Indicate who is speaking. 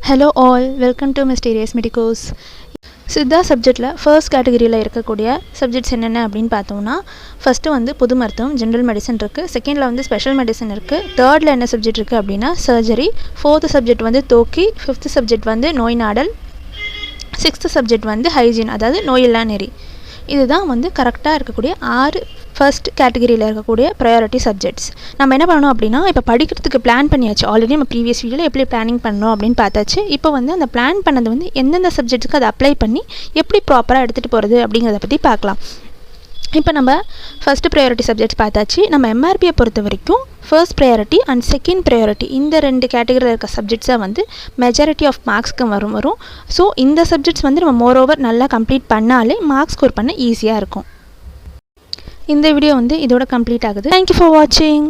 Speaker 1: Hello all, welcome to Mysterious Medicos. Siddha சப்ஜெக்டில் first கேட்டகரியில் இருக்கக்கூடிய சப்ஜெக்ட்ஸ் என்னென்ன அப்படின்னு பார்த்தோம்னா, ஃபஸ்ட்டு வந்து பொது மருத்துவம் ஜென்ரல் மெடிசன் இருக்குது, செகண்டில் வந்து ஸ்பெஷல் மெடிசன் இருக்குது, தேர்டில் என்ன சப்ஜெக்ட் இருக்குது அப்படின்னா சர்ஜரி, ஃபோர்த்து சப்ஜெக்ட் வந்து தோக்கி, ஃபிஃப்த்து சப்ஜெக்ட் வந்து நோய் நாடல், சிக்ஸ்த்து சப்ஜெக்ட் வந்து ஹைஜீன் அதாவது நோயில்லா நெறி. இதுதான் வந்து கரெக்டாக இருக்கக்கூடிய 6 ஃபர்ஸ்ட் கேட்டகரியில் இருக்கக்கூடிய ப்ரையாரிட்டி சப்ஜெக்ட்ஸ். நம்ம என்ன பண்ணணும் அப்படின்னா, இப்போ படிக்கிறதுக்கு பிளான் பண்ணியாச்சு. ஆல்ரெடி நம்ம ப்ரீவியஸ் வீடியோவில் எப்படி பிளானிங் பண்ணணும் அப்படின்னு பார்த்தாச்சு. இப்போ வந்து அந்த பிளான் பண்ணது வந்து எந்தெந்த சப்ஜெக்ட்ஸுக்கு அதை அப்ளை பண்ணி எப்படி ப்ராப்பராக எடுத்துகிட்டு போகிறது அப்படிங்கிறத பற்றி பார்க்கலாம். இப்போ நம்ம ஃபஸ்ட்டு ப்ரையாரிட்டி சப்ஜெக்ட்ஸ் பார்த்தாச்சு. நம்ம எம்ஆர்பியை பொறுத்த வரைக்கும் first priority and second priority இந்த 2 கேட்டகரியில் இருக்க சப்ஜெக்ட்ஸாக வந்து மெஜாரிட்டி ஆஃப் மார்க்ஸ்க்கு வரும். ஸோ இந்த சப்ஜெக்ட்ஸ் வந்து நம்ம மோரோவர் நல்லா கம்ப்ளீட் பண்ணாலே மார்க்ஸ் ஸ்கோர் பண்ண ஈஸியாக இருக்கும். இந்த வீடியோ வந்து இதோட கம்ப்ளீட் ஆகுது. தேங்க்யூ ஃபார் வாட்சிங்.